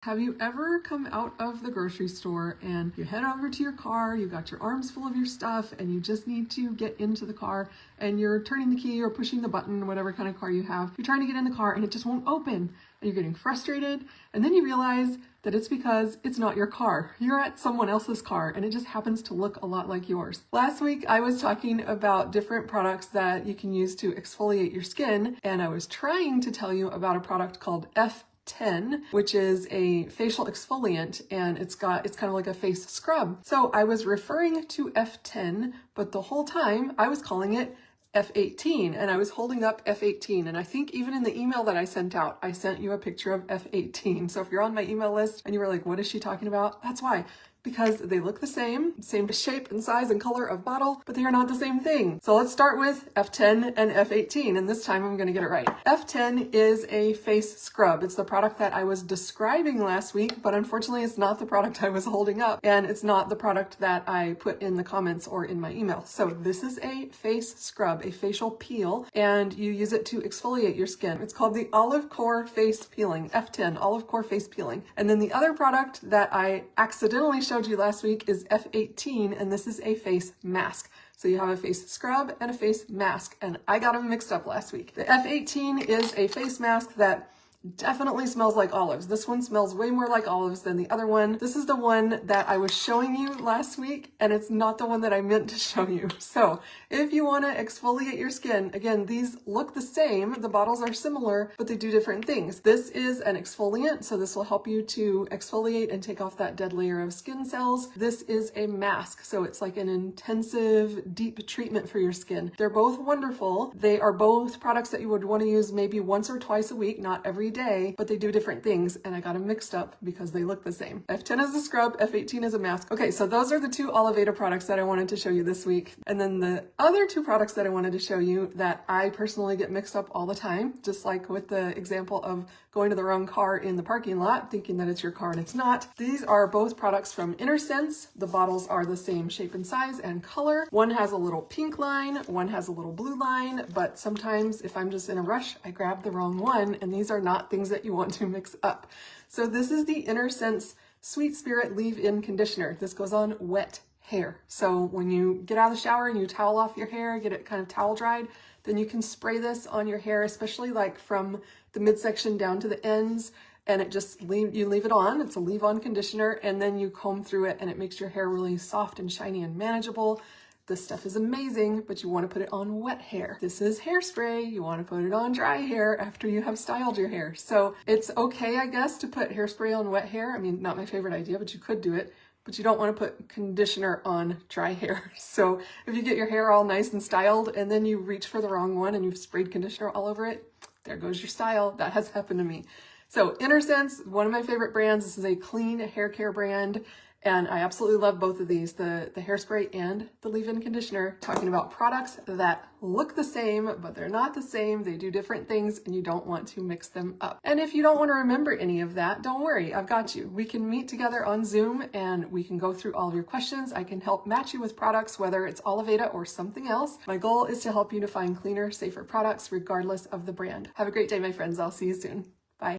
Have you ever come out of the grocery store and you head over to your car, you got your arms full of your stuff and you just need to get into the car and you're turning the key or pushing the button, whatever kind of car you have. You're trying to get in the car and it just won't open and you're getting frustrated, and then you realize that it's because it's not your car. You're at someone else's car and it just happens to look a lot like yours. Last week I was talking about different products that you can use to exfoliate your skin, and I was trying to tell you about a product called F10, which is a facial exfoliant, and it's kind of like a face scrub. So I was referring to F10, but the whole time I was calling it F18, and I was holding up F18, and I think even in the email that I sent out, I sent you a picture of F18. So if you're on my email list and you were like, what is she talking about? That's why. Because they look the same shape and size and color of bottle, but they are not the same thing. So let's start with F10 and F18, and this time I'm gonna get it right. F10 is a face scrub. It's the product that I was describing last week, but unfortunately it's not the product I was holding up, and it's not the product that I put in the comments or in my email. So this is a face scrub, a facial peel, and you use it to exfoliate your skin. It's called the Olive Core Face Peeling, F10, Olive Core Face Peeling. And then the other product that I accidentally showed you last week is F18, and this is a face mask. So you have a face scrub and a face mask, and I got them mixed up last week. The F18 is a face mask that definitely smells like olives. This one smells way more like olives than the other one. This is the one that I was showing you last week, and it's not the one that I meant to show you. So if you want to exfoliate your skin, again, these look the same. The bottles are similar, but they do different things. This is an exfoliant, so this will help you to exfoliate and take off that dead layer of skin cells. This is a mask, so it's like an intensive, deep treatment for your skin. They're both wonderful. They are both products that you would want to use maybe once or twice a week, not every day, but they do different things, and I got them mixed up because they look the same. F10 is a scrub, F18 is a mask. Okay, so those are the two Oliveda products that I wanted to show you this week. And then the other two products that I wanted to show you that I personally get mixed up all the time, just like with the example of going to the wrong car in the parking lot, thinking that it's your car and it's not. These are both products from Innersense. The bottles are the same shape and size and color. One has a little pink line, one has a little blue line, but sometimes if I'm just in a rush, I grab the wrong one, and these are not things that you want to mix up. So this is the Innersense Sweet Spirit Leave-In Conditioner. This goes on wet hair. So when you get out of the shower and you towel off your hair, get it kind of towel dried, then you can spray this on your hair, especially like from the midsection down to the ends, and it just you leave it on. It's a leave-on conditioner, and then you comb through it and it makes your hair really soft and shiny and manageable. This stuff is amazing, but you want to put it on wet hair. This is hairspray. You want to put it on dry hair after you have styled your hair. So it's okay, I guess, to put hairspray on wet hair. I mean, not my favorite idea, but you could do it. But you don't want to put conditioner on dry hair. So if you get your hair all nice and styled and then you reach for the wrong one and you've sprayed conditioner all over it, there goes your style. That has happened to me. So Innersense, one of my favorite brands. This is a clean hair care brand, and I absolutely love both of these, the hairspray and the leave-in conditioner. Talking about products that look the same, but they're not the same. They do different things, and you don't want to mix them up. And if you don't want to remember any of that, don't worry, I've got you. We can meet together on Zoom, and we can go through all of your questions. I can help match you with products, whether it's Oliveda or something else. My goal is to help you to find cleaner, safer products, regardless of the brand. Have a great day, my friends. I'll see you soon.